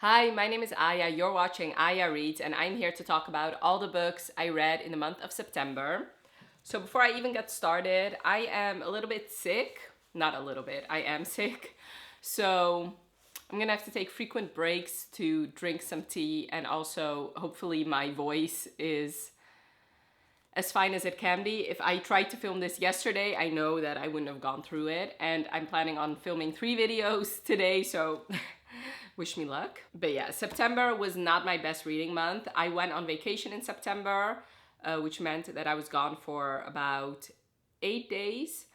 Hi, my name is Aya. You're watching Aya Reads, and I'm here to talk about all the books I read in the month of September. So before I even get started, I am a little bit sick. Not a little bit, I am sick. So I'm gonna have to take frequent breaks to drink some tea, and also hopefully my voice is as fine as it can be. If I tried to film this yesterday, I know that I wouldn't have gone through it, and I'm planning on filming 3 videos today, so wish me luck. But yeah, September was not my best reading month. I went on vacation in September, which meant that I was gone for about 8 days.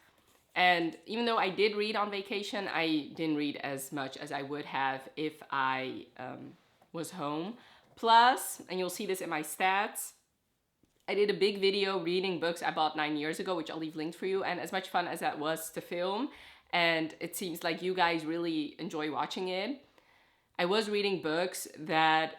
And even though I did read on vacation, I didn't read as much as I would have if I was home. Plus, and you'll see this in my stats, I did a big video reading books I bought 9 years ago, which I'll leave linked for you. And as much fun as that was to film, and it seems like you guys really enjoy watching it, I was reading books that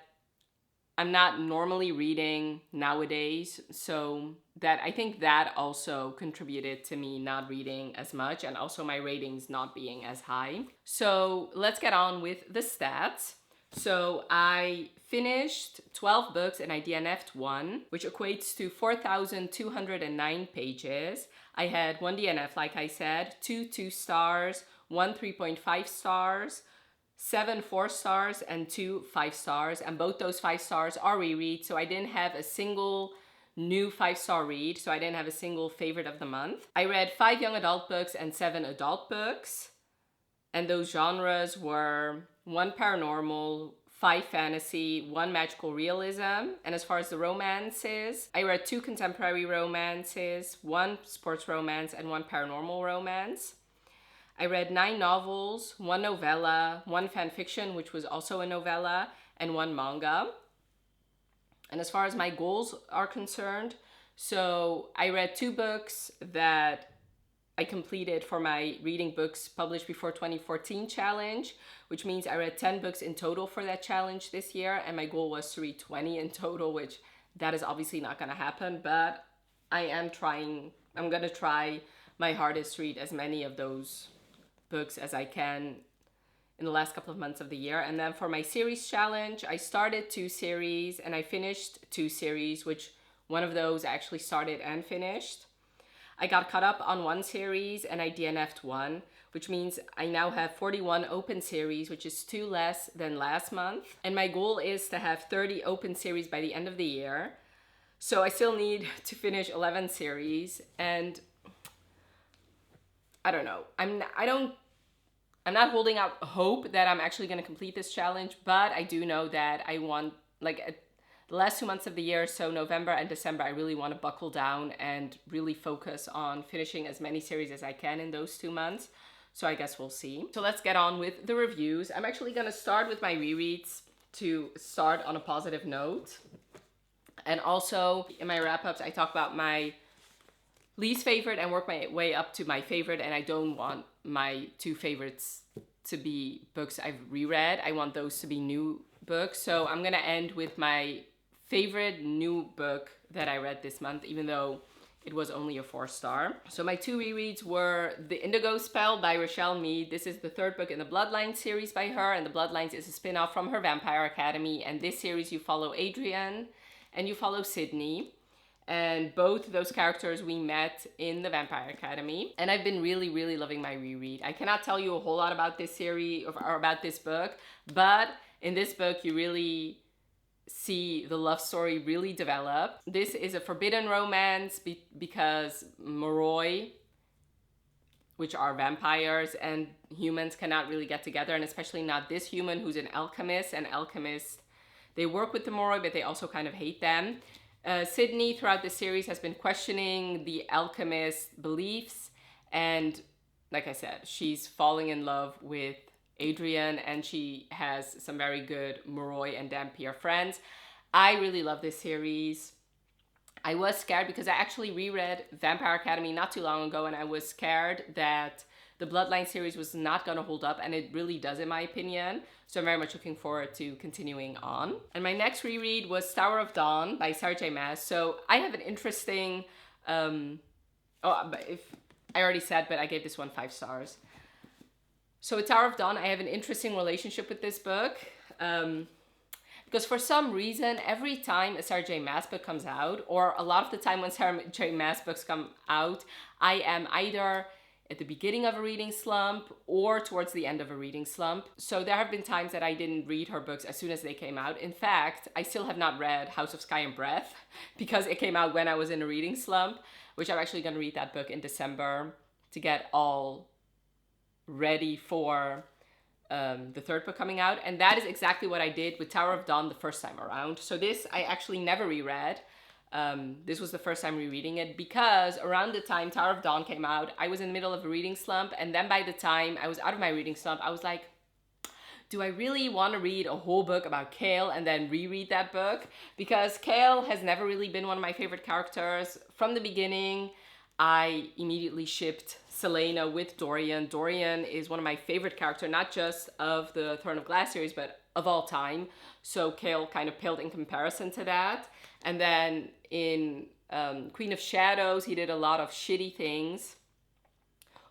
I'm not normally reading nowadays. So that I think that also contributed to me not reading as much, and also my ratings not being as high. So let's get on with the stats. So I finished 12 books and I DNF'd 1, which equates to 4,209 pages. I had 1 DNF, like I said, 2 2 stars, 1 3.5 stars, 7 4 stars, and 2 5 stars. And both those 5 stars are rereads, so I didn't have a single new 5-star read, so I didn't have a single favorite of the month. I read 5 young adult books and 7 adult books, and those genres were 1 paranormal, 5 fantasy, 1 magical realism. And as far as the romances, I read 2 contemporary romances, 1 sports romance, and 1 paranormal romance. I read 9 novels, 1 novella, 1 fan fiction, which was also a novella, and 1 manga. And as far as my goals are concerned, so I read 2 books that I completed for my reading books published before 2014 challenge, which means I read 10 books in total for that challenge this year, and my goal was to read 20 in total, which that is obviously not going to happen, but I'm going to try my hardest to read as many of those books as I can in the last couple of months of the year. And then for my series challenge, I started 2 series and I finished 2 series, which one of those I actually started and finished. I got caught up on 1 series and I DNF'd 1, which means I now have 41 open series, which is 2 less than last month. And my goal is to have 30 open series by the end of the year. So I still need to finish 11 series, and I don't know. I'm not holding out hope that I'm actually going to complete this challenge, but I do know that I want, the last 2 months of the year, so November and December, I really want to buckle down and really focus on finishing as many series as I can in those 2 months. So I guess we'll see. So let's get on with the reviews. I'm actually going to start with my rereads to start on a positive note. And also in my wrap-ups, I talk about my least favorite and work my way up to my favorite, and I don't want my 2 favorites to be books I've reread. I want those to be new books. So I'm gonna end with my favorite new book that I read this month, even though it was only a 4-star. So my 2 rereads were The Indigo Spell by Rochelle Mead. This is the 3rd book in the Bloodlines series by her, and the Bloodlines is a spin-off from her Vampire Academy. And this series you follow Adrian and you follow Sydney. And both those characters we met in the Vampire Academy. And I've been really, really loving my reread. I cannot tell you a whole lot about this series or about this book, but in this book you really see the love story really develop. This is a forbidden romance because Moroi, which are vampires, and humans cannot really get together, and especially not this human who's an alchemist. And alchemists, they work with the Moroi, but they also kind of hate them. Sydney throughout the series has been questioning the alchemist beliefs, and like I said, she's falling in love with Adrian, and she has some very good Moroi and Dampier friends. I really love this series. I was scared because I actually reread Vampire Academy not too long ago, and I was scared that the Bloodline series was not going to hold up, and it really does in my opinion. So I'm very much looking forward to continuing on. And my next reread was Tower of Dawn by Sarah J. Maas. So I have an interesting, I already said, but I gave this one 5 stars. So with Tower of Dawn, I have an interesting relationship with this book. Because for some reason, every time a Sarah J. Maas book comes out, or a lot of the time when Sarah J. Maas books come out, I am either at the beginning of a reading slump or towards the end of a reading slump. So there have been times that I didn't read her books as soon as they came out. In fact, I still have not read House of Sky and Breath because it came out when I was in a reading slump, which I'm actually going to read that book in December to get all ready for the third book coming out. And that is exactly what I did with Tower of Dawn the first time around. So this I actually never reread. This was the first time rereading it because around the time Tower of Dawn came out, I was in the middle of a reading slump. And then by the time I was out of my reading slump, I was like, do I really want to read a whole book about Kale and then reread that book? Because Kale has never really been one of my favorite characters. From the beginning, I immediately shipped Selena with Dorian. Dorian is one of my favorite characters, not just of the Throne of Glass series, but of all time. So Kale kind of paled in comparison to that. And then in Queen of Shadows, he did a lot of shitty things.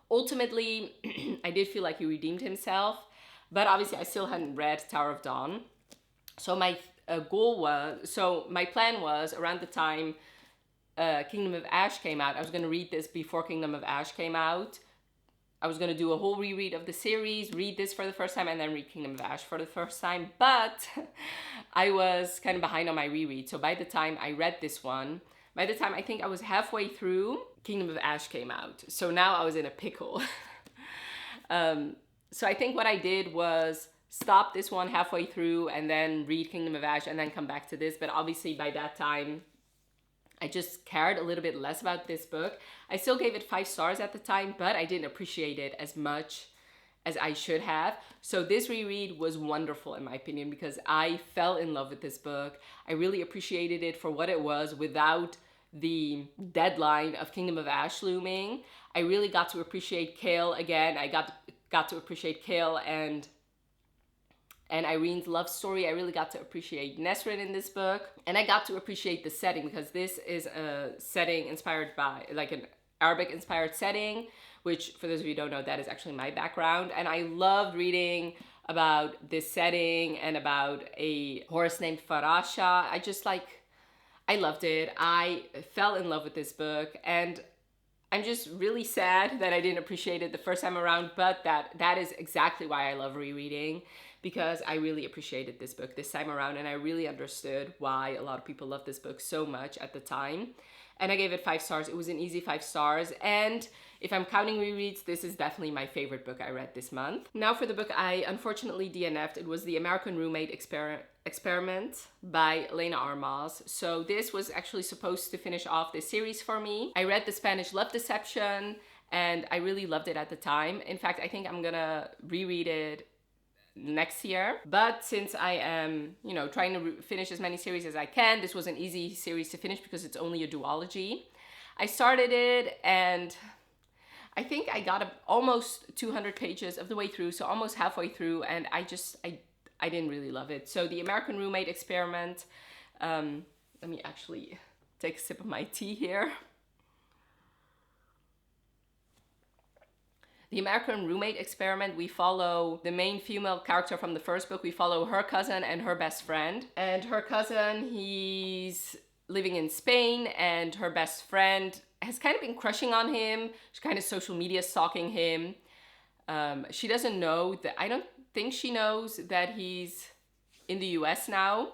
Ultimately, I did feel like he redeemed himself, but obviously I still hadn't read Tower of Dawn. So my my plan was around the time Kingdom of Ash came out, I was going to read this before Kingdom of Ash came out. I was going to do a whole reread of the series, read this for the first time, and then read Kingdom of Ash for the first time. But I was kind of behind on my reread. So by the time I read this one, by the time I think I was halfway through, Kingdom of Ash came out. So now I was in a pickle. So I think what I did was stop this one halfway through and then read Kingdom of Ash and then come back to this. But obviously by that time, I just cared a little bit less about this book. I still gave it 5 stars at the time, but I didn't appreciate it as much as I should have. So this reread was wonderful in my opinion because I fell in love with this book. I really appreciated it for what it was without the deadline of Kingdom of Ash looming. I really got to appreciate Kale again. I got to appreciate Kale and Irene's love story. I really got to appreciate Nesrin in this book. And I got to appreciate the setting because this is a setting inspired by, like an Arabic inspired setting, which for those of you who don't know, that is actually my background. And I loved reading about this setting and about a horse named Farasha. I loved it. I fell in love with this book and I'm just really sad that I didn't appreciate it the first time around, but that is exactly why I love rereading. Because I really appreciated this book this time around and I really understood why a lot of people loved this book so much at the time. And I gave it 5 stars. It was an easy 5 stars. And if I'm counting rereads, this is definitely my favorite book I read this month. Now for the book I unfortunately DNF'd. It was The American Roommate Experiment by Elena Armas. So this was actually supposed to finish off this series for me. I read The Spanish Love Deception and I really loved it at the time. In fact, I think I'm gonna reread it next year. But since I am, trying to finish as many series as I can, this was an easy series to finish because it's only a duology. I started it and I think I got almost 200 pages of the way through, so almost halfway through, and I didn't really love it. So The American Roommate Experiment, let me actually take a sip of my tea here. The American Roommate Experiment, we follow the main female character from the first book. We follow her cousin and her best friend. And her cousin, he's living in Spain, and her best friend has kind of been crushing on him. She's kind of social media stalking him. She doesn't know that, I don't think she knows that he's in the US now.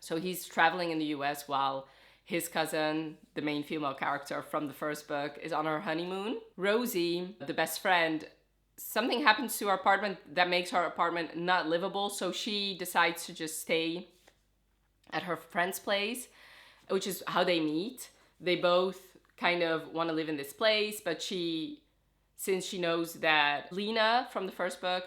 So he's traveling in the US while his cousin, the main female character from the first book, is on her honeymoon. Rosie, the best friend, something happens to her apartment that makes her apartment not livable, so she decides to just stay at her friend's place, which is how they meet. They both kind of want to live in this place, but since she knows that Lena from the first book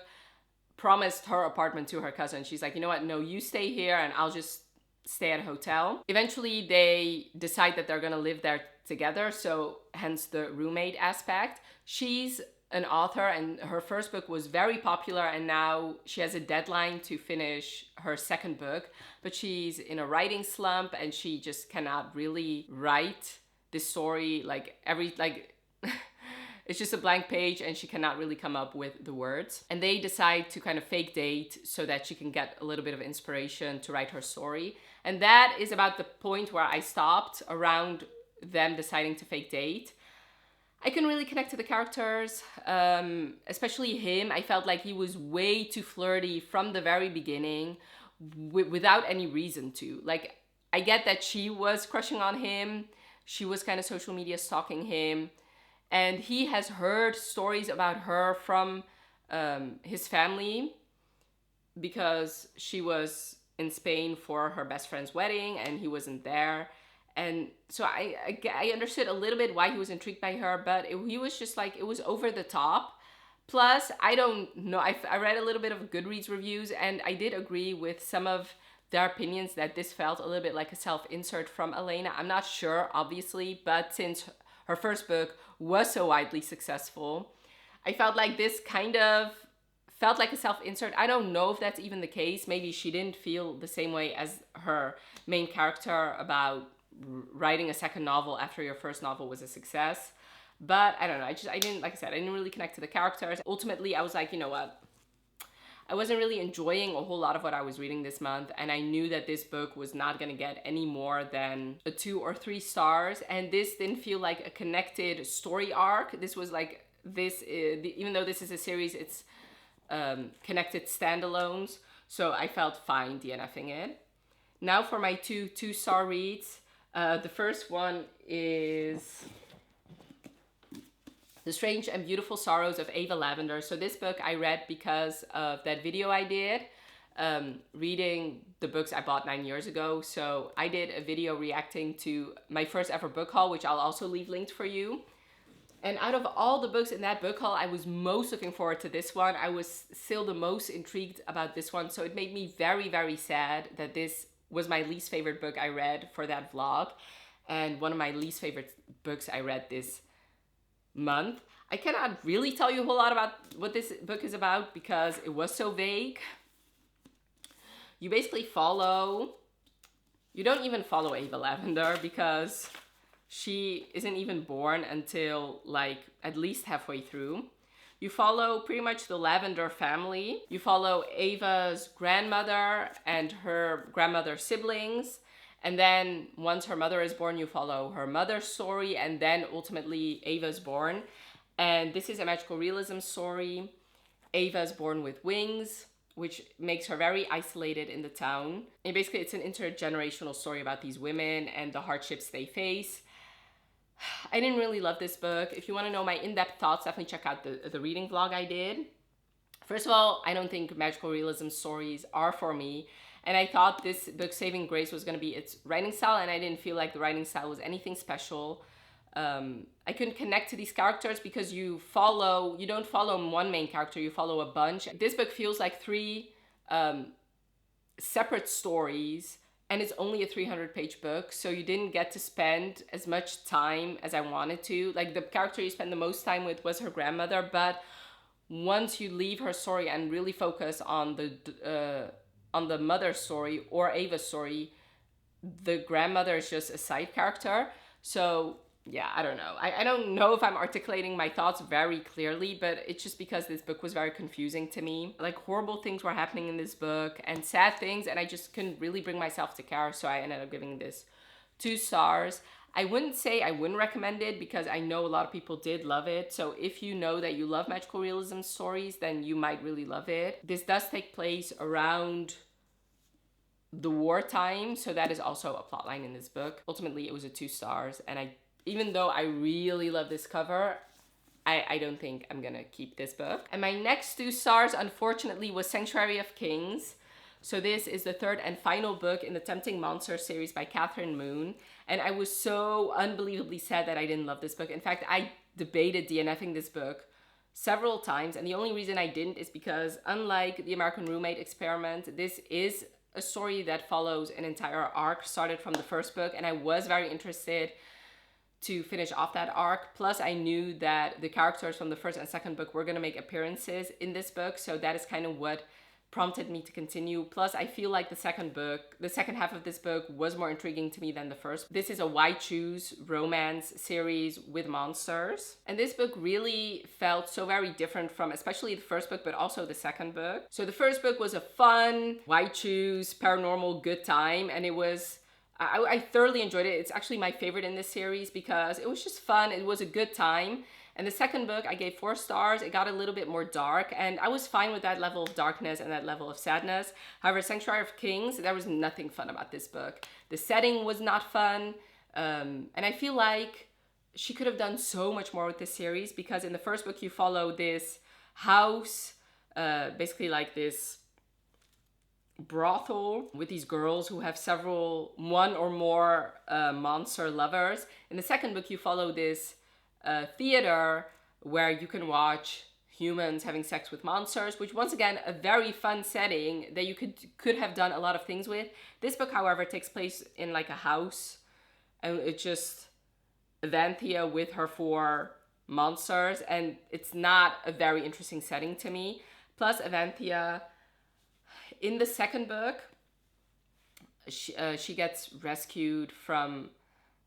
promised her apartment to her cousin, she's like, you know what, no, you stay here and I'll just stay at a hotel. Eventually they decide that they're gonna live there together, so hence the roommate aspect. She's an author and her first book was very popular, and now she has a deadline to finish her second book, but she's in a writing slump and she just cannot really write this story It's just a blank page and she cannot really come up with the words. And they decide to kind of fake date so that she can get a little bit of inspiration to write her story. And that is about the point where I stopped, around them deciding to fake date. I couldn't really connect to the characters, especially him. I felt like he was way too flirty from the very beginning without any reason to. Like, I get that she was crushing on him. She was kind of social media stalking him. And he has heard stories about her from his family because she was in Spain for her best friend's wedding and he wasn't there. And so I understood a little bit why he was intrigued by her, but he was just like, it was over the top. Plus, I don't know, I read a little bit of Goodreads reviews and I did agree with some of their opinions that this felt a little bit like a self-insert from Elena. I'm not sure, obviously, but since her first book was so widely successful, I felt like this kind of felt like a self-insert. I don't know if that's even the case. Maybe she didn't feel the same way as her main character about writing a second novel after your first novel was a success. But I don't know, I didn't, like I said, I didn't really connect to the characters. Ultimately, I was like, you know what? I wasn't really enjoying a whole lot of what I was reading this month, and I knew that this book was not going to get any more than a 2 or 3 stars, and this didn't feel like a connected story arc. This was like, even though this is a series, it's connected standalones, so I felt fine DNFing it. Now for my 2 2-star reads. The first one is The Strange and Beautiful Sorrows of Ava Lavender. So this book I read because of that video I did, reading the books I bought 9 years ago. So I did a video reacting to my first ever book haul, which I'll also leave linked for you. And out of all the books in that book haul, I was most looking forward to this one. I was still the most intrigued about this one. So it made me very, very sad that this was my least favorite book I read for that vlog. And one of my least favorite books I read this month. I cannot really tell you a whole lot about what this book is about because it was so vague. You basically you don't even follow Ava Lavender because she isn't even born until like at least halfway through. You follow pretty much the Lavender family. You follow Ava's grandmother and her grandmother's siblings. And then once her mother is born, you follow her mother's story, and then ultimately Ava's born. And this is a magical realism story. Ava's born with wings, which makes her very isolated in the town. And basically it's an intergenerational story about these women and the hardships they face. I didn't really love this book. If you want to know my in-depth thoughts, definitely check out the reading vlog I did. First of all, I don't think magical realism stories are for me. And I thought this book's saving grace was going to be its writing style, and I didn't feel like the writing style was anything special. I couldn't connect to these characters because you don't follow one main character, you follow a bunch. This book feels like 3 separate stories, and it's only a 300-page book, so you didn't get to spend as much time as I wanted to. Like, the character you spent the most time with was her grandmother, but once you leave her story and really focus on the mother's story or Ava's story, the grandmother is just a side character. So yeah, I don't know. I don't know if I'm articulating my thoughts very clearly, but it's just because this book was very confusing to me. Like, horrible things were happening in this book and sad things, and I just couldn't really bring myself to care, so I ended up giving this 2 stars. I wouldn't say I wouldn't recommend it because I know a lot of people did love it. So if you know that you love magical realism stories, then you might really love it. This does take place around the wartime, so that is also a plotline in this book. Ultimately, it was a 2 stars, and even though I really love this cover, I don't think I'm gonna keep this book. And my next 2 stars, unfortunately, was Sanctuary of Kings. So this is the 3rd and final book in the Tempting Monsters series by Catherine Moon, and I was so unbelievably sad that I didn't love this book. In fact, I debated DNFing this book several times, and the only reason I didn't is because, unlike The American Roommate Experiment, this is a story that follows an entire arc started from the first book, and I was very interested to finish off that arc. Plus, I knew that the characters from the first and second book were going to make appearances in this book, so that is kind of what prompted me to continue. Plus, I feel like the second half of this book was more intriguing to me than the first. This is a Why Choose romance series with monsters. And this book really felt so very different from especially the first book, but also the second book. So the first book was a fun, Why Choose, paranormal good time. And I thoroughly enjoyed it. It's actually my favorite in this series because it was just fun. It was a good time. And the second book, I gave 4 stars. It got a little bit more dark, and I was fine with that level of darkness and that level of sadness. However, Sanctuary of Kings, there was nothing fun about this book. The setting was not fun, and I feel like she could have done so much more with this series, because in the first book, you follow this house, basically like this brothel with these girls who have one or more monster lovers. In the second book, you follow this theater where you can watch humans having sex with monsters, which once again, a very fun setting that you could have done a lot of things with. This book, however, takes place in like a house, and it's just Evanthea with her 4 monsters, and it's not a very interesting setting to me. Plus, Evanthea, in the second book, she gets rescued from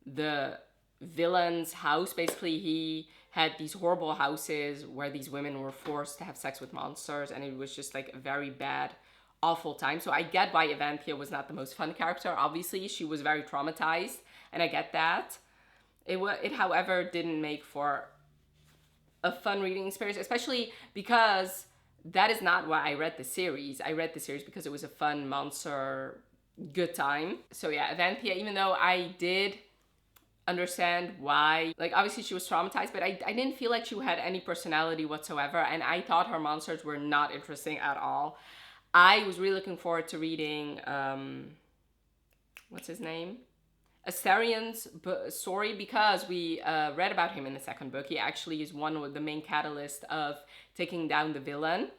the villain's house. Basically, he had these horrible houses where these women were forced to have sex with monsters, and it was just like a very bad, awful time. So I get why Evanthea was not the most fun character. Obviously, she was very traumatized, and I get that. It however, didn't make for a fun reading experience, especially because that is not why I read the series. I read the series because it was a fun monster good time. So yeah, Evanthea, even though I did understand why, like obviously she was traumatized, but I didn't feel like she had any personality whatsoever, and I thought her monsters were not interesting at all. I was really looking forward to reading what's his name, Astarion's story, because we read about him in the second book. He actually is one of the main catalyst of taking down the villain,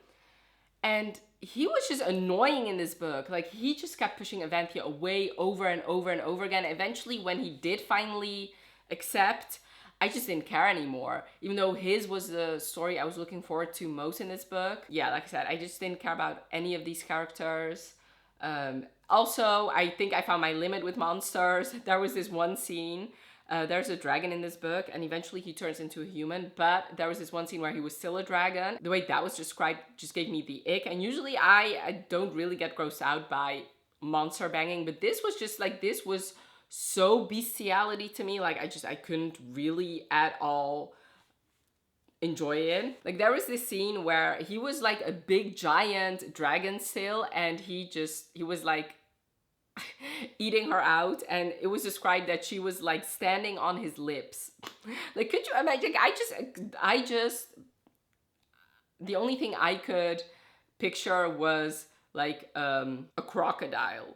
and he was just annoying in this book. Like, he just kept pushing Evanthea away over and over and over again. Eventually, when he did finally accept, I just didn't care anymore. Even though his was the story I was looking forward to most in this book. Yeah, like I said, I just didn't care about any of these characters. Also, I think I found my limit with monsters. There was this one scene. There's a dragon in this book, and eventually he turns into a human, but there was this one scene where he was still a dragon. The way that was described just gave me the ick, and usually I don't really get grossed out by monster banging, but this was just like, this was so bestiality to me. Like, I couldn't really at all enjoy it. Like, there was this scene where he was like a big giant dragon still, and he was like eating her out, and it was described that she was like standing on his lips. Like, could you imagine? I just the only thing I could picture was like a crocodile,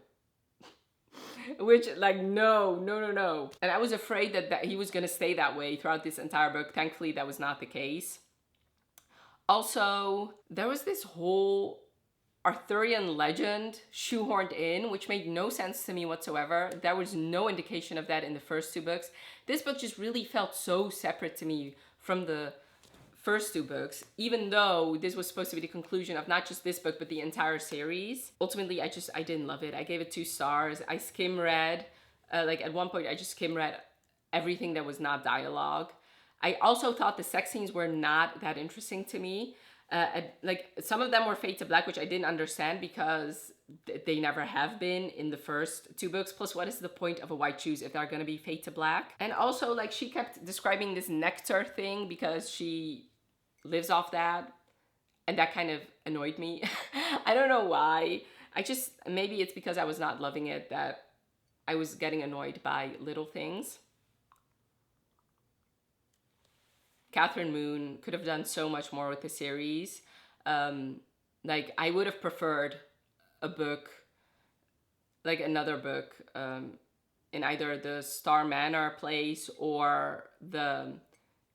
which, like, no. And I was afraid that he was gonna stay that way throughout this entire book. Thankfully, that was not the case. Also, there was this whole Arthurian legend shoehorned in, which made no sense to me whatsoever. There was no indication of that in the first 2 books. This book just really felt so separate to me from the first 2 books, even though this was supposed to be the conclusion of not just this book, but the entire series. Ultimately, I didn't love it. I gave it 2 stars. I skim read, like at one point, I just skim read everything that was not dialogue. I also thought the sex scenes were not that interesting to me. Like, some of them were fade to black, which I didn't understand because they never have been in the first 2 books. Plus, what is the point of a white shoes if they're gonna be fade to black? And also, like, she kept describing this nectar thing because she lives off that, and that kind of annoyed me. I don't know why. Maybe it's because I was not loving it that I was getting annoyed by little things. Catherine Moon could have done so much more with the series. Like, I would have preferred a book, like another book, in either the Star Manor place or the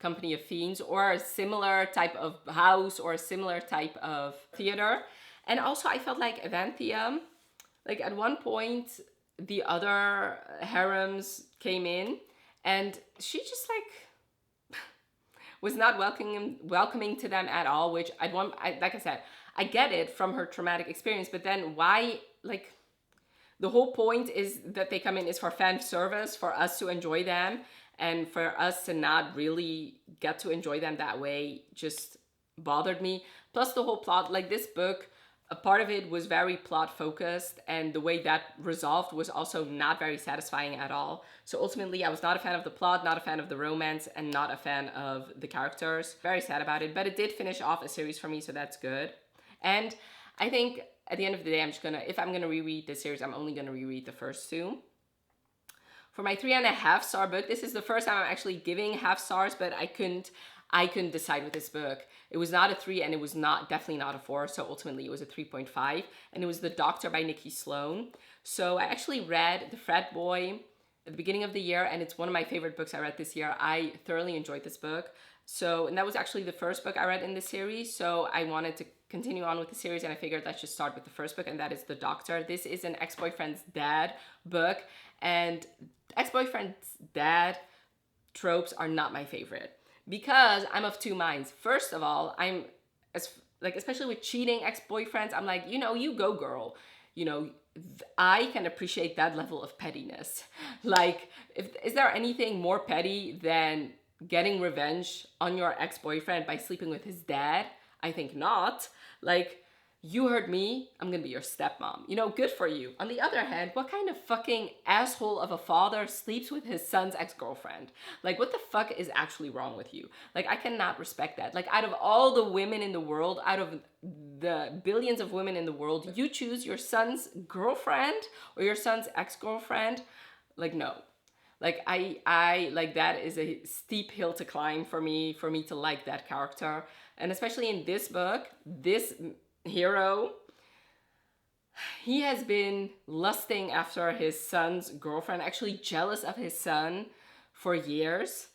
Company of Fiends, or a similar type of house or a similar type of theater. And also, I felt like Evanthea, like, at one point, the other harems came in, and she just, like, was not welcoming to them at all, which like I said, I get it from her traumatic experience, but then why, like, the whole point is that they come in is for fan service, for us to enjoy them, and for us to not really get to enjoy them that way just bothered me. Plus the whole plot, like this book, a part of it was very plot focused, and the way that resolved was also not very satisfying at all. So ultimately I was not a fan of the plot, not a fan of the romance, and not a fan of the characters. Very sad about it, but it did finish off a series for me, so that's good. And I think at the end of the day, I'm just gonna, if I'm gonna reread this series, I'm only gonna reread the first two. For my 3.5 star book, this is the first time I'm actually giving half stars, but I couldn't decide with this book. It was not a 3 and it was definitely not a 4, so ultimately it was a 3.5, and it was The Doctor by Nikki Sloan. So I actually read The Frat Boy at the beginning of the year, and it's one of my favorite books I read this year. I thoroughly enjoyed this book. So, and that was actually the first book I read in this series, so I wanted to continue on with the series, and I figured let's just start with the first book, and that is The Doctor. This is an ex-boyfriend's dad book, and ex-boyfriend's dad tropes are not my favorite, because I'm of two minds. First of all, I'm especially with cheating ex-boyfriends, I'm like, you know, you go girl. You know, I can appreciate that level of pettiness. Like, is there anything more petty than getting revenge on your ex-boyfriend by sleeping with his dad? I think not. Like, you hurt me, I'm gonna be your stepmom. You know, good for you. On the other hand, what kind of fucking asshole of a father sleeps with his son's ex-girlfriend? Like, what the fuck is actually wrong with you? Like, I cannot respect that. Like, out of all the women in the world, out of the billions of women in the world, you choose your son's girlfriend or your son's ex-girlfriend? Like, no. Like, I like, that is a steep hill to climb for me to like that character. And especially in this book, this hero, he has been lusting after his son's girlfriend, actually jealous of his son for years.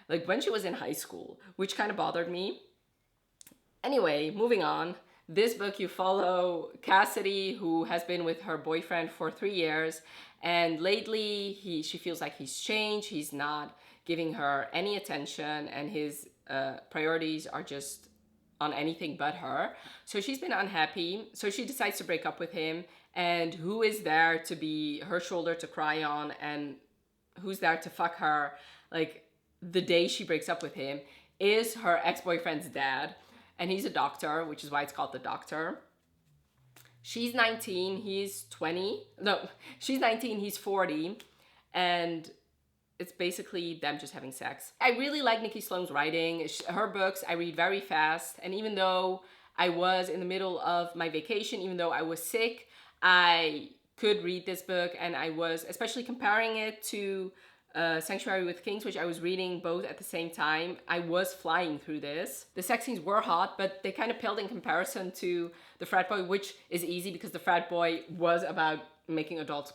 Like, when she was in high school, which kind of bothered me. Anyway, moving on. This book, you follow Cassidy, who has been with her boyfriend for 3 years, and lately she feels like he's changed. He's not giving her any attention, and his priorities are just on anything but her. So she's been unhappy. So she decides to break up with him. And who is there to be her shoulder to cry on, and who's there to fuck her, like, the day she breaks up with him, is her ex-boyfriend's dad. And he's a doctor, which is why it's called The Doctor. She's 19, he's 20. No, she's 19, he's 40. And it's basically them just having sex. I really like Nikki Sloan's writing. Her books I read very fast. And even though I was in the middle of my vacation, even though I was sick, I could read this book. And I was, especially comparing it to Sanctuary with Kings, which I was reading both at the same time, I was flying through this. The sex scenes were hot, but they kind of paled in comparison to The Frat Boy, which is easy because The Frat Boy was about making adult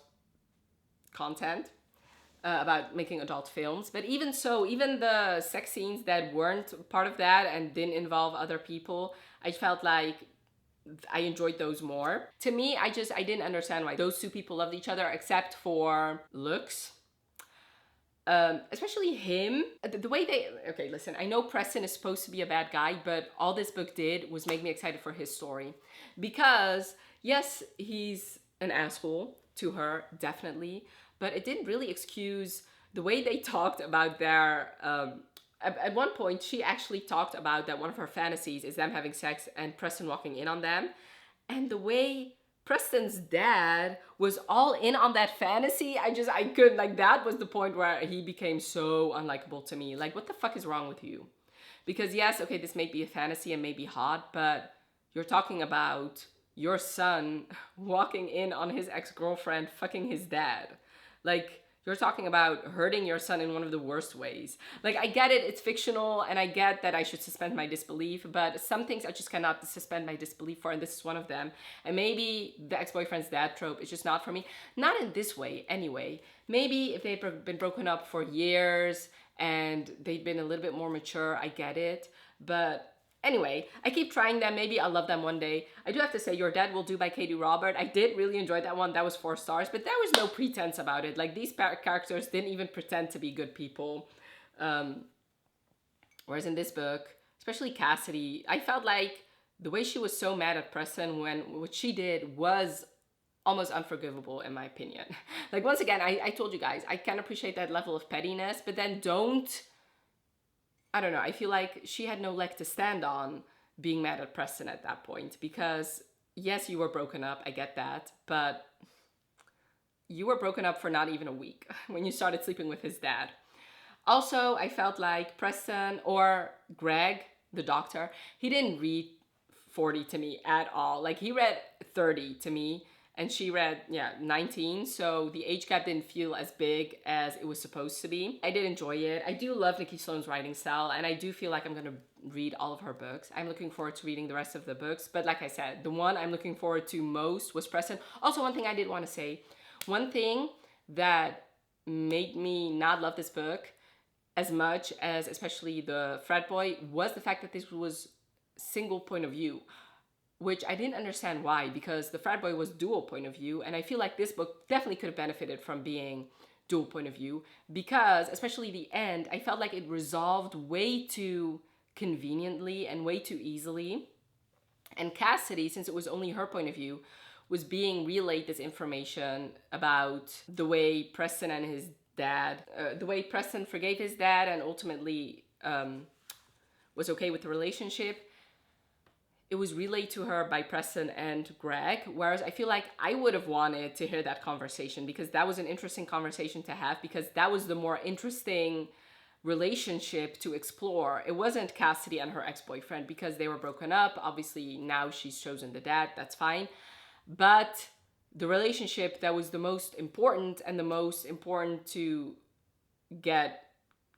content, about making adult films. But even so, even the sex scenes that weren't part of that and didn't involve other people, I felt like I enjoyed those more. To me, I didn't understand why those two people loved each other, except for looks. Especially him, the way they, okay, listen, I know Preston is supposed to be a bad guy, but all this book did was make me excited for his story. Because, yes, he's an asshole to her, definitely, but it didn't really excuse the way they talked about their, at one point, she actually talked about that one of her fantasies is them having sex and Preston walking in on them. And the way Preston's dad was all in on that fantasy, I couldn't, like, that was the point where he became so unlikable to me. Like, what the fuck is wrong with you? Because yes, okay, this may be a fantasy and may be hot, but you're talking about your son walking in on his ex-girlfriend fucking his dad. Like, you're talking about hurting your son in one of the worst ways. Like, I get it, it's fictional, and I get that I should suspend my disbelief, but some things I just cannot suspend my disbelief for, and this is one of them. And maybe the ex-boyfriend's dad trope is just not for me. Not in this way, anyway. Maybe if they'd been broken up for years and they'd been a little bit more mature, I get it. But anyway, I keep trying them. Maybe I'll love them one day. I do have to say, Your Dad Will Do by Katie Robert. I did really enjoy that one. That was 4 stars, but there was no pretense about it. Like, these characters didn't even pretend to be good people. Whereas in this book, especially Cassidy, I felt like the way she was so mad at Preston when what she did was almost unforgivable in my opinion. Like once again, I told you guys, I can appreciate that level of pettiness, but then I don't know, I feel like she had no leg to stand on being mad at Preston at that point, because yes, you were broken up, I get that, but you were broken up for not even a week when you started sleeping with his dad. Also, I felt like Preston or Greg, the doctor, he didn't read 40 to me at all. Like he read 30 to me and she read 19, so the age gap didn't feel as big as it was supposed to be. I did enjoy it. I do love Nikki Sloane's writing style, and I do feel like I'm gonna read all of her books. I'm looking forward to reading the rest of the books, but like I said, the one I'm looking forward to most was Preston. Also, one thing I did want to say, one thing that made me not love this book as much as especially the frat boy was the fact that this was single point of view, which I didn't understand why, because the frat boy was dual point of view, and I feel like this book definitely could have benefited from being dual point of view, because especially the end, I felt like it resolved way too conveniently and way too easily. And Cassidy, since it was only her point of view, was being relayed this information about the way Preston and his dad, the way Preston forgave his dad and ultimately was okay with the relationship. It was relayed to her by Preston and Greg, whereas I feel like I would have wanted to hear that conversation, because that was an interesting conversation to have, because that was the more interesting relationship to explore. It wasn't Cassidy and her ex-boyfriend, because they were broken up. Obviously now she's chosen the dad, that's fine. But the relationship that was the most important and the most important to get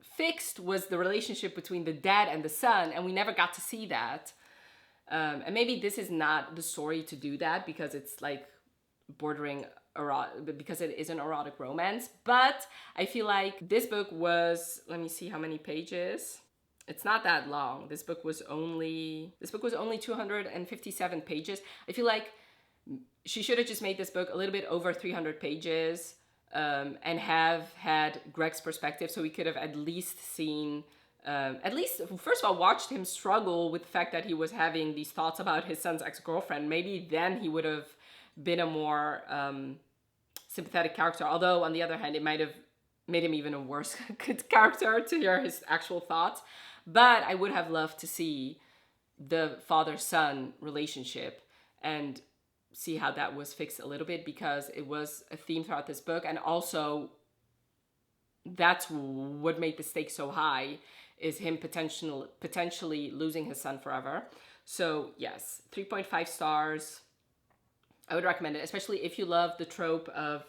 fixed was the relationship between the dad and the son, and we never got to see that. And maybe this is not the story to do that, because it's like bordering erotic, because it is an erotic romance. But I feel like this book was, let me see how many pages. It's not that long. This book was only 257 pages. I feel like she should have just made this book a little bit over 300 pages, and have had Greg's perspective, so we could have at least seen, first of all, watched him struggle with the fact that he was having these thoughts about his son's ex-girlfriend. Maybe then he would have been a more sympathetic character. Although, on the other hand, it might have made him even a worse character to hear his actual thoughts. But I would have loved to see the father-son relationship and see how that was fixed a little bit, because it was a theme throughout this book. And also, that's what made the stakes so high, is him potentially losing his son forever. So yes, 3.5 stars. I would recommend it, especially if you love the trope of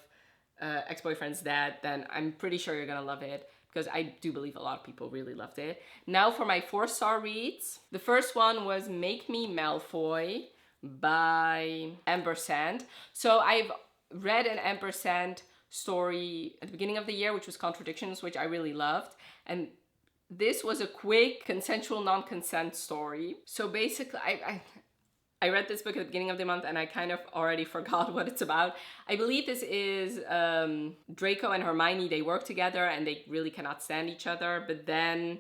ex-boyfriend's dad, then I'm pretty sure you're gonna love it, because I do believe a lot of people really loved it. Now for my 4-star reads. The first one was Make Me Malfoy by Amber Sand. So I've read an Amber Sand story at the beginning of the year, which was Contradictions, which I really loved. And this was a quick consensual non-consent story. So basically, I read this book at the beginning of the month and I kind of already forgot what it's about. I believe this is Draco and Hermione. They work together and they really cannot stand each other. But then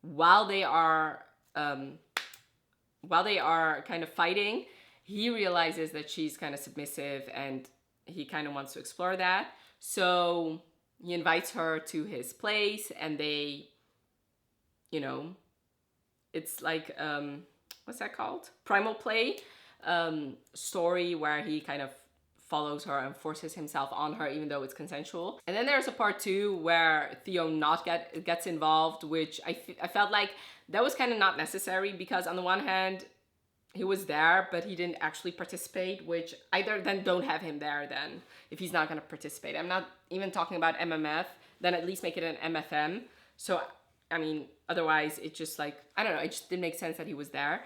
while they are kind of fighting, he realizes that she's kind of submissive and he kind of wants to explore that. So he invites her to his place and they, it's like, what's that called? Primal play story where he kind of follows her and forces himself on her even though it's consensual. And then there's a part 2 where Theo gets involved, which I felt like that was kind of not necessary, because on the one hand, he was there, but he didn't actually participate, which either then don't have him there then, if he's not going to participate. I'm not even talking about MMF, then at least make it an MFM. So, I mean, otherwise it just like, I don't know, it just didn't make sense that he was there.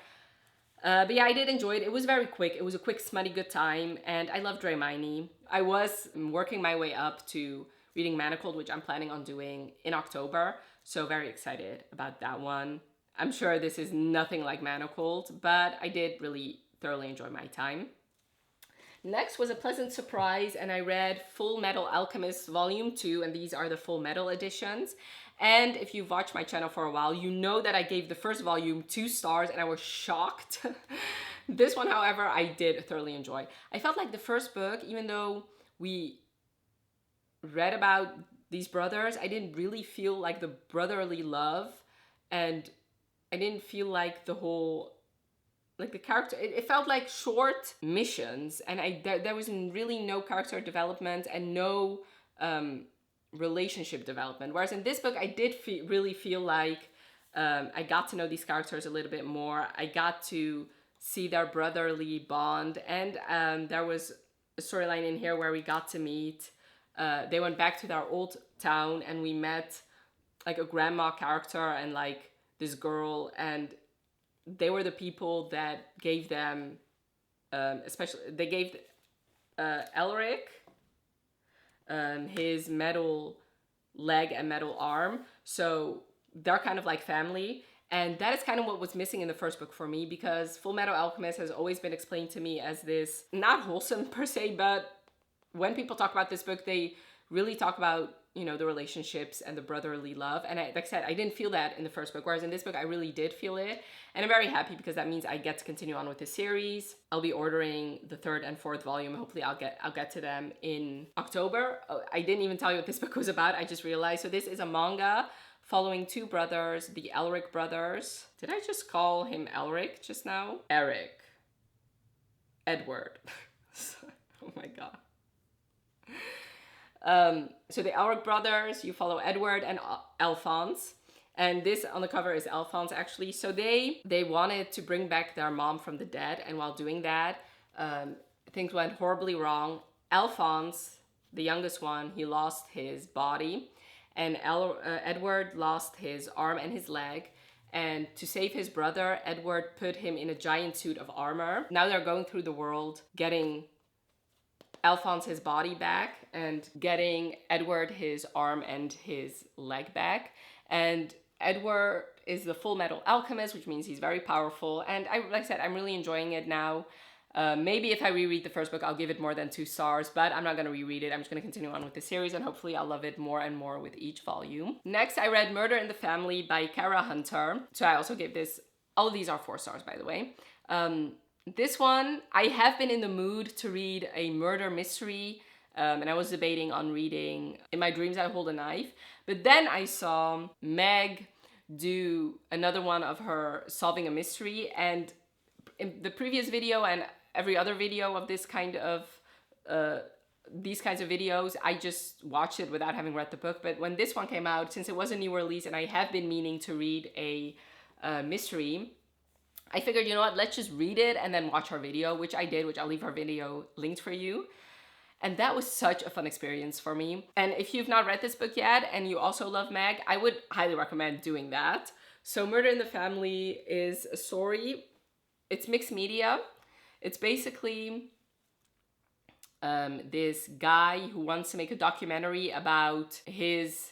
But yeah, I did enjoy it. It was very quick. It was a quick, smutty, good time. And I loved Hermione. I was working my way up to reading Manacled, which I'm planning on doing in October. So very excited about that one. I'm sure this is nothing like Manacled, but I did really thoroughly enjoy my time. Next was a pleasant surprise, and I read Fullmetal Alchemist Volume 2, and these are the Full Metal editions. And if you've watched my channel for a while, you know that I gave the first volume 2 stars and I was shocked. This one, however, I did thoroughly enjoy. I felt like the first book, even though we read about these brothers, I didn't really feel like the brotherly love, and I didn't feel like the whole, like the character, it felt like short missions, and there was really no character development and no relationship development. Whereas in this book, I did really feel like I got to know these characters a little bit more. I got to see their brotherly bond, and there was a storyline in here where we got to meet, they went back to their old town, and we met like a grandma character and like this girl, and they were the people that gave them, especially, they gave Elric his metal leg and metal arm. So they're kind of like family. And that is kind of what was missing in the first book for me, because Fullmetal Alchemist has always been explained to me as this, not wholesome per se, but when people talk about this book, they really talk about, you know, the relationships and the brotherly love. And like I said, I didn't feel that in the first book, whereas in this book, I really did feel it. And I'm very happy because that means I get to continue on with the series. I'll be ordering the 3rd and 4th volume. Hopefully I'll get to them in October. Oh, I didn't even tell you what this book was about. I just realized. So this is a manga following 2 brothers, the Elric brothers. Did I just call him Elric just now? Eric. Edward. Oh my God. So the Elric brothers, you follow Edward and Alphonse. And this on the cover is Alphonse, actually. So they wanted to bring back their mom from the dead. And while doing that, things went horribly wrong. Alphonse, the youngest one, he lost his body. And Edward lost his arm and his leg. And to save his brother, Edward put him in a giant suit of armor. Now they're going through the world, getting Alphonse his body back and getting Edward his arm and his leg back. And Edward is the Fullmetal Alchemist, which means he's very powerful. And like I said, I'm really enjoying it now. Maybe if I reread the first book, I'll give it more than 2 stars, but I'm not going to reread it. I'm just going to continue on with the series, and hopefully I'll love it more and more with each volume. Next, I read Murder in the Family by Kara Hunter. So I also gave this, all of these are 4 stars, by the way. This one, I have been in the mood to read a murder mystery, and I was debating on reading In My Dreams I Hold a Knife, but then I saw Meg do another one of her solving a mystery, and in the previous video and every other video of this kind of these kinds of videos, I just watched it without having read the book. But when this one came out, since it was a new release and I have been meaning to read a mystery, I figured, you know what, let's just read it and then watch her video, which I did, which I'll leave her video linked for you. And that was such a fun experience for me. And if you've not read this book yet and you also love Meg, I would highly recommend doing that. So Murder in the Family is a story. It's mixed media. It's basically this guy who wants to make a documentary about his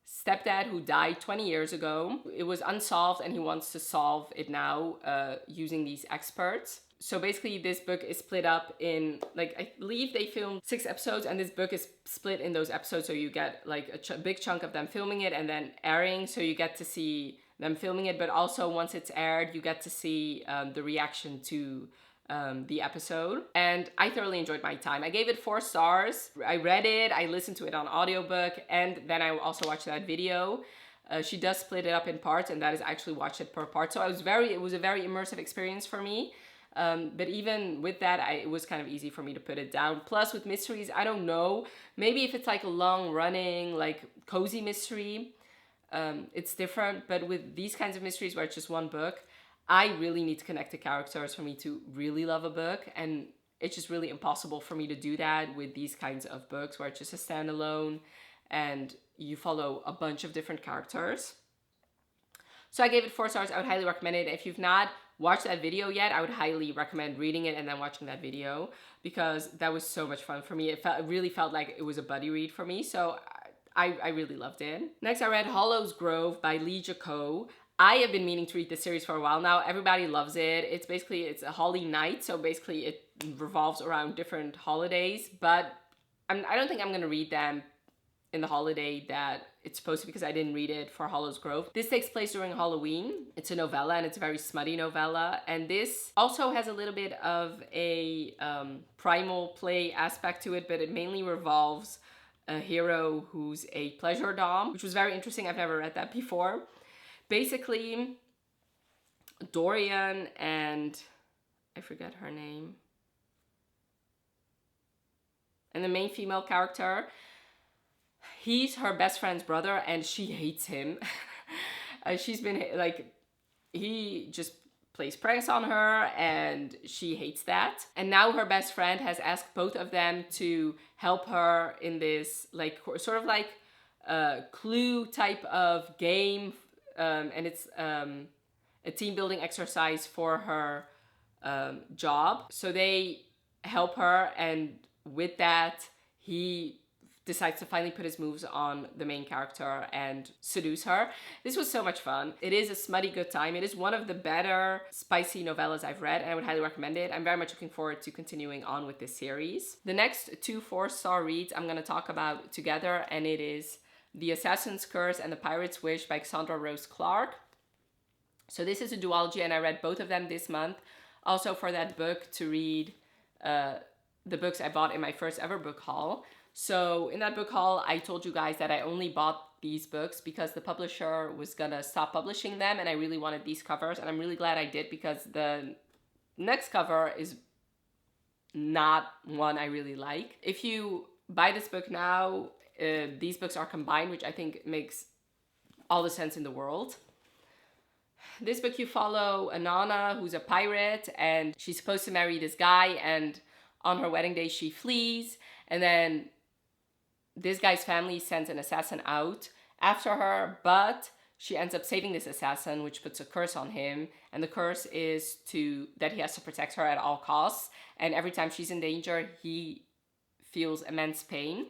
stepdad who died 20 years ago. It was unsolved and he wants to solve it now using these experts. So basically this book is split up in, like, I believe they filmed 6 episodes, and this book is split in those episodes. So you get like a big chunk of them filming it and then airing. So you get to see them filming it, but also once it's aired, you get to see the reaction to the episode. And I thoroughly enjoyed my time. I gave it 4 stars. I read it, I listened to it on audiobook, and then I also watched that video. She does split it up in parts, and that is actually watched it per part. So it was a very immersive experience for me. But even with that, it was kind of easy for me to put it down. Plus with mysteries, I don't know, maybe if it's like a long running, like cozy mystery, it's different. But with these kinds of mysteries where it's just one book, I really need to connect to characters for me to really love a book. And it's just really impossible for me to do that with these kinds of books where it's just a standalone and you follow a bunch of different characters. So I gave it 4 stars. I would highly recommend it. If you've not watched that video yet, I would highly recommend reading it and then watching that video, because that was so much fun for me. It really felt like it was a buddy read for me. So I really loved it. Next, I read Hollow's Grove by Lee Jacot. I have been meaning to read this series for a while now. Everybody loves it. It's a Holly Night, so basically it revolves around different holidays, but I don't think I'm going to read them in the holiday that it's supposed to, because I didn't read it for Hollow's Grove. This takes place during Halloween. It's a novella, and it's a very smutty novella. And this also has a little bit of a primal play aspect to it, but it mainly revolves a hero who's a pleasure dom, which was very interesting. I've never read that before. Basically, Dorian and I forget her name, and the main female character, he's her best friend's brother, and she hates him. She's been like, he just plays pranks on her, and she hates that. And now her best friend has asked both of them to help her in this like sort of like Clue type of game, and it's a team building exercise for her job. So they help her, and with that, he decides to finally put his moves on the main character and seduce her. This was so much fun. It is a smutty good time. It is one of the better spicy novellas I've read, and I would highly recommend it. I'm very much looking forward to continuing on with this series. The next 2 4-star reads I'm going to talk about together, and it is The Assassin's Curse and The Pirate's Wish by Cassandra Rose Clark. So this is a duology, and I read both of them this month. Also for that book to read the books I bought in my first ever book haul. So in that book haul, I told you guys that I only bought these books because the publisher was gonna stop publishing them, and I really wanted these covers, and I'm really glad I did, because the next cover is not one I really like. If you buy this book now, these books are combined, which I think makes all the sense in the world. This book, you follow Anana, who's a pirate, and she's supposed to marry this guy, and on her wedding day she flees, and then this guy's family sends an assassin out after her, but she ends up saving this assassin, which puts a curse on him, and the curse is that he has to protect her at all costs, and every time she's in danger, he feels immense pain.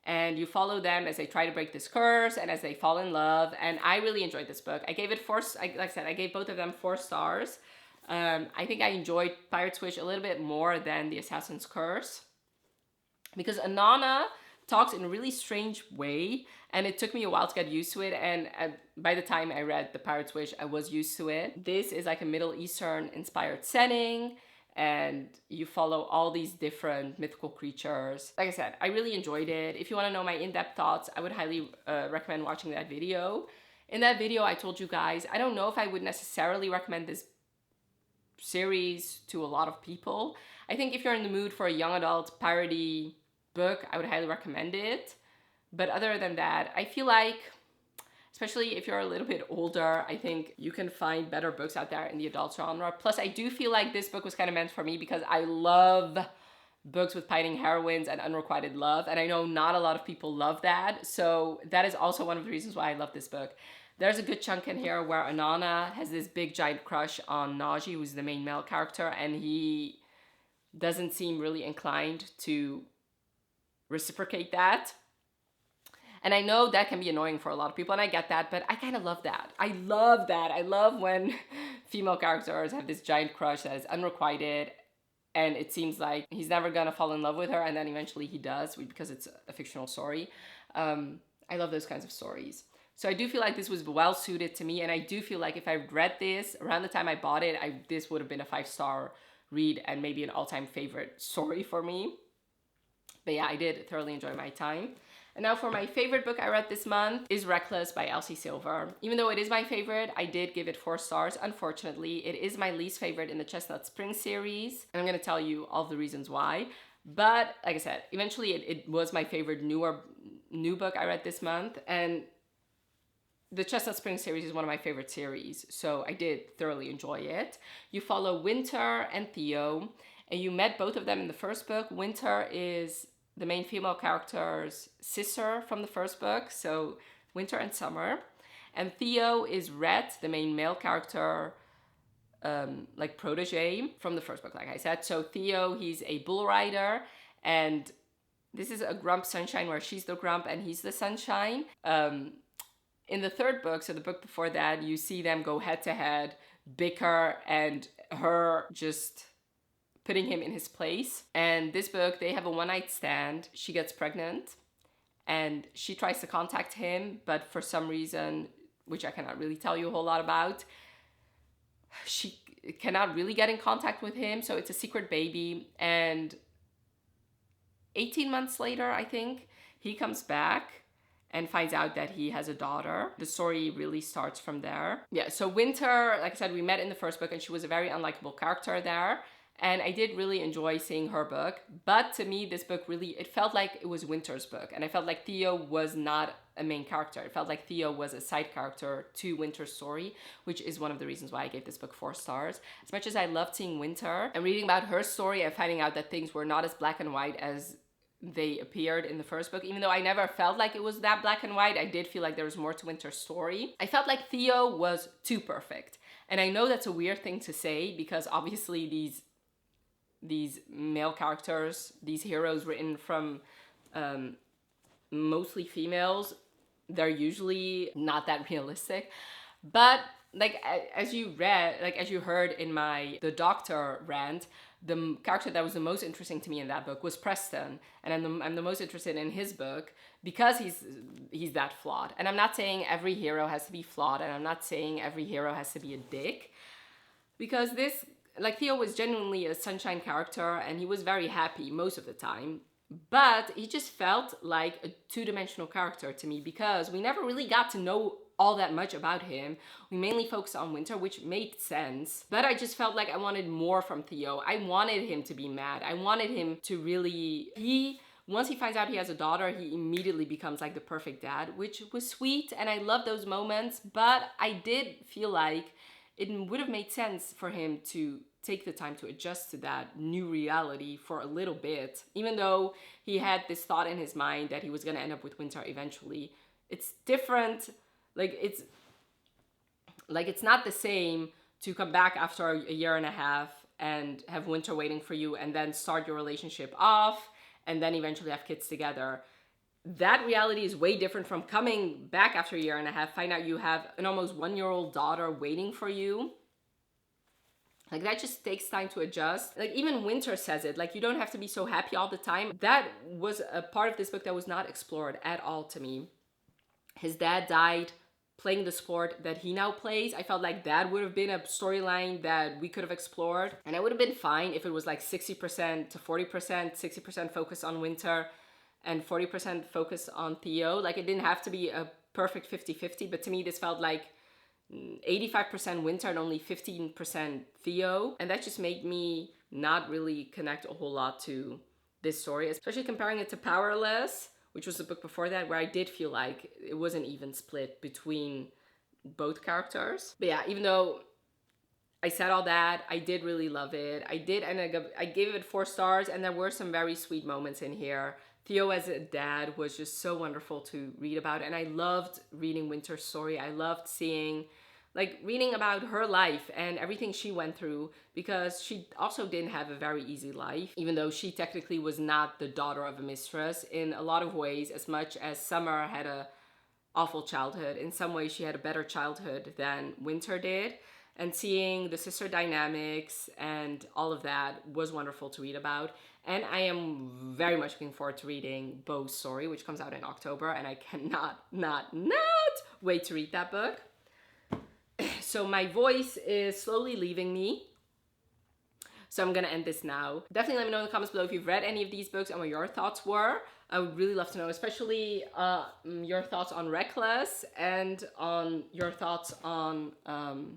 And you follow them as they try to break this curse and as they fall in love. And I really enjoyed this book. I gave it like I said, I gave both of them 4 stars. I think I enjoyed Pirate's Wish a little bit more than The Assassin's Curse, because Anana talks in a really strange way, and it took me a while to get used to it. And by the time I read The Pirate's Wish, I was used to it. This is like a Middle Eastern inspired setting, and you follow all these different mythical creatures. Like I said, I really enjoyed it. If you want to know my in-depth thoughts, I would highly recommend watching that video. In that video, I told you guys, I don't know if I would necessarily recommend this series to a lot of people. I think if you're in the mood for a young adult piratey book, I would highly recommend it. But other than that, I feel like, especially if you're a little bit older, I think you can find better books out there in the adult genre. Plus, I do feel like this book was kind of meant for me, because I love books with fighting heroines and unrequited love, and I know not a lot of people love that, so that is also one of the reasons why I love this book. There's a good chunk in here where Anana has this big giant crush on Naji, who's the main male character, and he doesn't seem really inclined to reciprocate that. And I know that can be annoying for a lot of people, and I get that, but I kind of love that. I love that. I love when female characters have this giant crush that is unrequited, and it seems like he's never gonna fall in love with her, and then eventually he does, because it's a fictional story. I love those kinds of stories. So I do feel like this was well suited to me, and I do feel like if I read this around the time I bought it, this would have been a 5-star read and maybe an all-time favorite story for me. But yeah, I did thoroughly enjoy my time. And now for my favorite book I read this month is Reckless by Elsie Silver. Even though it is my favorite, I did give it 4 stars. Unfortunately, it is my least favorite in the Chestnut Spring series, and I'm going to tell you all the reasons why. But like I said, eventually it was my favorite new book I read this month, and the Chestnut Spring series is one of my favorite series, so I did thoroughly enjoy it. You follow Winter and Theo, and you met both of them in the first book. Winter is the main female character's sister from the first book, so Winter and Summer. And Theo is Red, the main male character, like protege from the first book, like I said. So Theo, he's a bull rider, and this is a Grump Sunshine where she's the Grump and he's the Sunshine. In the third book, so the book before that, you see them go head to head, bicker, and her just putting him in his place. And this book, they have a one-night stand. She gets pregnant and she tries to contact him, but for some reason, which I cannot really tell you a whole lot about, she cannot really get in contact with him. So it's a secret baby. And 18 months later, I think, he comes back and finds out that he has a daughter. The story really starts from there. Yeah, so Winter, like I said, we met in the first book and she was a very unlikable character there. And I did really enjoy seeing her book. But to me, this book really, it felt like it was Winter's book. And I felt like Theo was not a main character. It felt like Theo was a side character to Winter's story, which is one of the reasons why I gave this book 4 stars. As much as I loved seeing Winter and reading about her story and finding out that things were not as black and white as they appeared in the first book, even though I never felt like it was that black and white, I did feel like there was more to Winter's story. I felt like Theo was too perfect. And I know that's a weird thing to say because obviously these male characters, these heroes written from mostly females, they're usually not that realistic. But like as you heard in the doctor rant, the character that was the most interesting to me in that book was Preston, and I'm the most interested in his book because he's that flawed. And I'm not saying every hero has to be flawed, and I'm not saying every hero has to be a dick, because Theo was genuinely a sunshine character and he was very happy most of the time, but he just felt like a two-dimensional character to me because we never really got to know all that much about him. We mainly focused on Winter, which made sense, but I just felt like I wanted more from Theo. I wanted him to be mad. I wanted him to really, once he finds out he has a daughter, he immediately becomes like the perfect dad, which was sweet and I love those moments, but I did feel like it would have made sense for him to take the time to adjust to that new reality for a little bit, even though he had this thought in his mind that he was going to end up with Winter eventually. It's different. It's not the same to come back after a year and a half and have Winter waiting for you and then start your relationship off and then eventually have kids together. That reality is way different from coming back after a year and a half, find out you have an almost 1-year-old daughter waiting for you. Like, that just takes time to adjust. Like, even Winter says it, like, you don't have to be so happy all the time. That was a part of this book that was not explored at all to me. His dad died playing the sport that he now plays. I felt like that would have been a storyline that we could have explored. And I would have been fine if it was like 60% to 40%, 60% focus on Winter and 40% focus on Theo. Like, it didn't have to be a perfect 50-50, but to me this felt like 85% Winter and only 15% Theo. And that just made me not really connect a whole lot to this story, especially comparing it to Powerless, which was the book before that, where I did feel like it was an even split between both characters. But yeah, even though I said all that, I did really love it. I gave it 4 stars, and there were some very sweet moments in here. Theo as a dad was just so wonderful to read about, and I loved reading Winter's story. I loved reading about her life and everything she went through, because she also didn't have a very easy life, even though she technically was not the daughter of a mistress in a lot of ways. As much as Summer had a awful childhood, in some ways she had a better childhood than Winter did. And seeing the sister dynamics and all of that was wonderful to read about. And I am very much looking forward to reading Beau's story, which comes out in October, and I cannot not wait to read that book. So my voice is slowly leaving me, so I'm gonna end this now. Definitely let me know in the comments below if you've read any of these books and what your thoughts were. I would really love to know, especially your thoughts on Reckless and on your thoughts on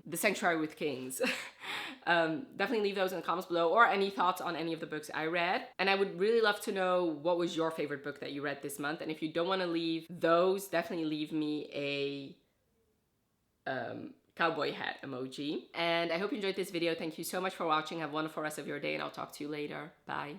The Sanctuary with Kings. Definitely leave those in the comments below, or any thoughts on any of the books I read. And I would really love to know what was your favorite book that you read this month. And if you don't want to leave those, definitely leave me a cowboy hat emoji. And I hope you enjoyed this video. Thank you so much for watching. Have a wonderful rest of your day, and I'll talk to you later. Bye.